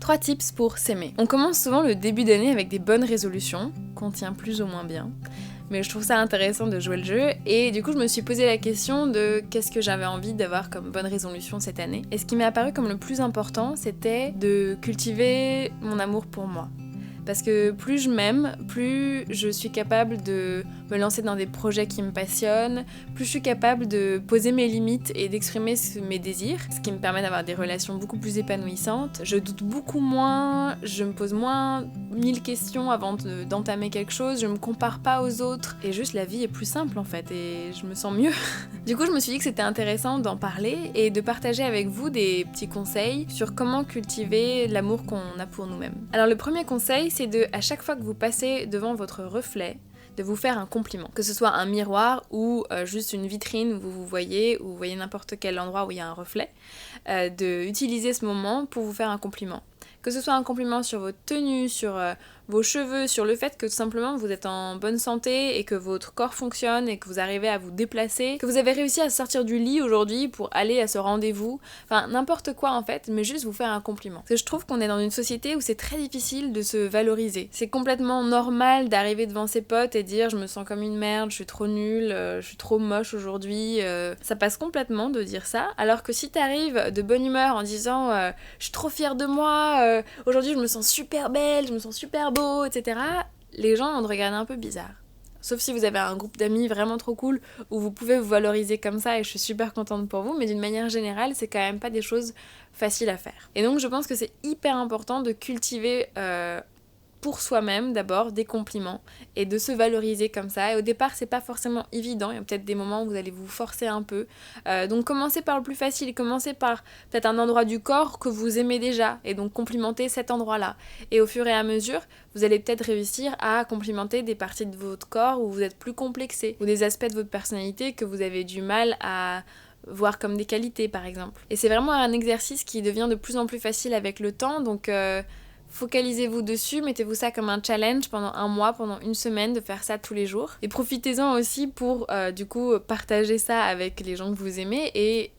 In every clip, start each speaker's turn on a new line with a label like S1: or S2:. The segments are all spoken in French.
S1: 3 tips pour s'aimer. On commence souvent le début d'année avec des bonnes résolutions, qu'on tient plus ou moins bien. Mais je trouve ça intéressant de jouer le jeu, et du coup je me suis posé la question de qu'est-ce que j'avais envie d'avoir comme bonne résolution cette année. Et ce qui m'est apparu comme le plus important, c'était de cultiver mon amour pour moi. Parce que plus je m'aime, plus je suis capable de me lancer dans des projets qui me passionnent, plus je suis capable de poser mes limites et d'exprimer mes désirs, ce qui me permet d'avoir des relations beaucoup plus épanouissantes. Je doute beaucoup moins, je me pose moins 1000 questions avant d'entamer quelque chose, je me compare pas aux autres, et juste la vie est plus simple en fait, et je me sens mieux. Du coup je me suis dit que c'était intéressant d'en parler et de partager avec vous des petits conseils sur comment cultiver l'amour qu'on a pour nous-mêmes. Alors le premier conseil, c'est de, à chaque fois que vous passez devant votre reflet, de vous faire un compliment. Que ce soit un miroir ou juste une vitrine où vous voyez, ou vous voyez n'importe quel endroit où il y a un reflet, de utiliser ce moment pour vous faire un compliment. Que ce soit un compliment sur votre tenue, sur vos cheveux, sur le fait que tout simplement vous êtes en bonne santé et que votre corps fonctionne et que vous arrivez à vous déplacer, que vous avez réussi à sortir du lit aujourd'hui pour aller à ce rendez-vous, enfin n'importe quoi en fait, mais juste vous faire un compliment. Parce que je trouve qu'on est dans une société où c'est très difficile de se valoriser. C'est complètement normal d'arriver devant ses potes et dire je me sens comme une merde, je suis trop nulle, je suis trop moche aujourd'hui, ça passe complètement de dire ça, alors que si t'arrives de bonne humeur en disant je suis trop fière de moi, aujourd'hui je me sens super belle, je me sens super beau, etc. Les gens vont te regarder un peu bizarre. Sauf si vous avez un groupe d'amis vraiment trop cool où vous pouvez vous valoriser comme ça, et je suis super contente pour vous, mais d'une manière générale, c'est quand même pas des choses faciles à faire. Et donc je pense que c'est hyper important de cultiver pour soi-même d'abord des compliments et de se valoriser comme ça. Et au départ c'est pas forcément évident, il y a peut-être des moments où vous allez vous forcer un peu, donc commencez par le plus facile, commencez par peut-être un endroit du corps que vous aimez déjà, et donc complimentez cet endroit-là, et au fur et à mesure vous allez peut-être réussir à complimenter des parties de votre corps où vous êtes plus complexé, ou des aspects de votre personnalité que vous avez du mal à voir comme des qualités par exemple. Et c'est vraiment un exercice qui devient de plus en plus facile avec le temps, donc focalisez-vous dessus, mettez-vous ça comme un challenge pendant un mois, pendant une semaine, de faire ça tous les jours. Et profitez-en aussi pour du coup partager ça avec les gens que vous aimez et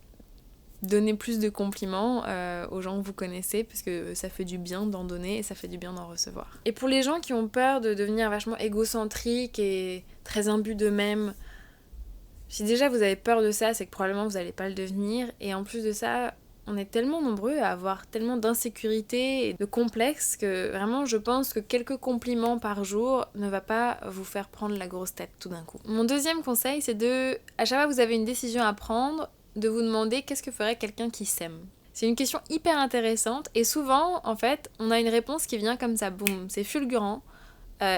S1: donner plus de compliments aux gens que vous connaissez, parce que ça fait du bien d'en donner et ça fait du bien d'en recevoir. Et pour les gens qui ont peur de devenir vachement égocentriques et très imbus d'eux-mêmes, si déjà vous avez peur de ça, c'est que probablement vous n'allez pas le devenir, et en plus de ça, on est tellement nombreux à avoir tellement d'insécurité et de complexes que vraiment je pense que quelques compliments par jour ne va pas vous faire prendre la grosse tête tout d'un coup. Mon deuxième conseil, c'est de, à chaque fois que vous avez une décision à prendre, de vous demander qu'est-ce que ferait quelqu'un qui s'aime. C'est une question hyper intéressante, et souvent en fait on a une réponse qui vient comme ça, boum, c'est fulgurant.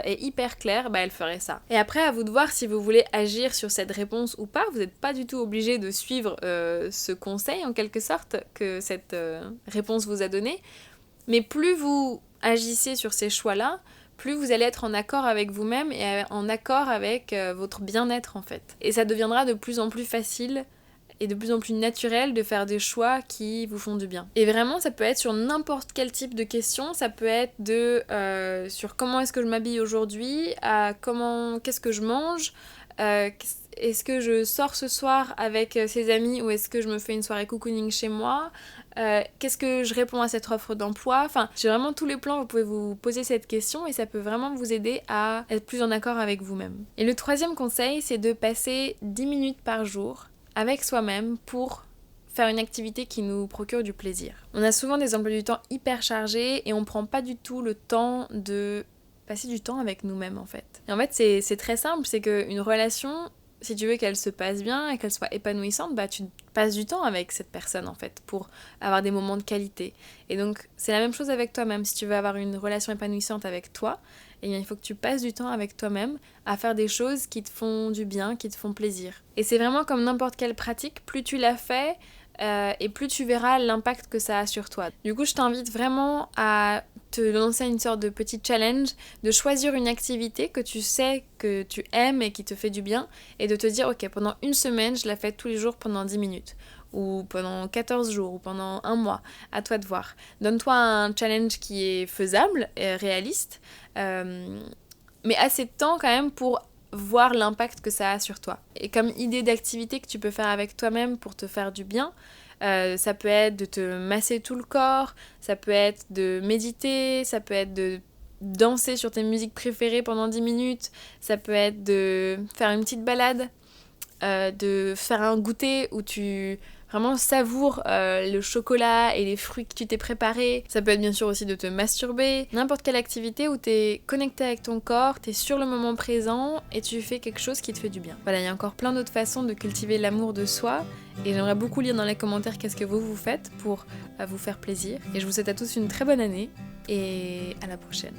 S1: Et hyper clair, elle ferait ça. Et après, à vous de voir si vous voulez agir sur cette réponse ou pas. Vous n'êtes pas du tout obligé de suivre ce conseil, en quelque sorte, que cette réponse vous a donné. Mais plus vous agissez sur ces choix-là, plus vous allez être en accord avec vous-même et en accord avec votre bien-être, en fait. Et ça deviendra de plus en plus facile et de plus en plus naturel de faire des choix qui vous font du bien. Et vraiment, ça peut être sur n'importe quel type de question, ça peut être sur comment est-ce que je m'habille aujourd'hui, à qu'est-ce que je mange, est-ce que je sors ce soir avec ses amis, ou est-ce que je me fais une soirée cocooning chez moi, qu'est-ce que je réponds à cette offre d'emploi, enfin, j'ai vraiment tous les plans, vous pouvez vous poser cette question et ça peut vraiment vous aider à être plus en accord avec vous-même. Et le troisième conseil, c'est de passer 10 minutes par jour avec soi-même pour faire une activité qui nous procure du plaisir. On a souvent des emplois du temps hyper chargés et on prend pas du tout le temps de passer du temps avec nous-mêmes en fait. Et en fait c'est très simple, c'est qu'une relation, si tu veux qu'elle se passe bien et qu'elle soit épanouissante, tu passes du temps avec cette personne en fait pour avoir des moments de qualité. Et donc c'est la même chose avec toi-même. Si tu veux avoir une relation épanouissante avec toi, eh bien, il faut que tu passes du temps avec toi-même à faire des choses qui te font du bien, qui te font plaisir. Et c'est vraiment comme n'importe quelle pratique, plus tu la fais et plus tu verras l'impact que ça a sur toi. Du coup, je t'invite vraiment à te lancer une sorte de petit challenge, de choisir une activité que tu sais que tu aimes et qui te fait du bien, et de te dire ok, pendant une semaine, je la fais tous les jours pendant 10 minutes. Ou pendant 14 jours, ou pendant un mois, à toi de voir. Donne-toi un challenge qui est faisable et réaliste, mais assez de temps quand même pour voir l'impact que ça a sur toi. Et comme idée d'activité que tu peux faire avec toi-même pour te faire du bien, Ça peut être de te masser tout le corps, ça peut être de méditer, ça peut être de danser sur tes musiques préférées pendant 10 minutes, ça peut être de faire une petite balade, de faire un goûter où tu vraiment savoures le chocolat et les fruits que tu t'es préparé. Ça peut être bien sûr aussi de te masturber. N'importe quelle activité où t'es connecté avec ton corps, t'es sur le moment présent et tu fais quelque chose qui te fait du bien. Voilà, il y a encore plein d'autres façons de cultiver l'amour de soi et j'aimerais beaucoup lire dans les commentaires qu'est-ce que vous faites pour vous faire plaisir. Et je vous souhaite à tous une très bonne année et à la prochaine.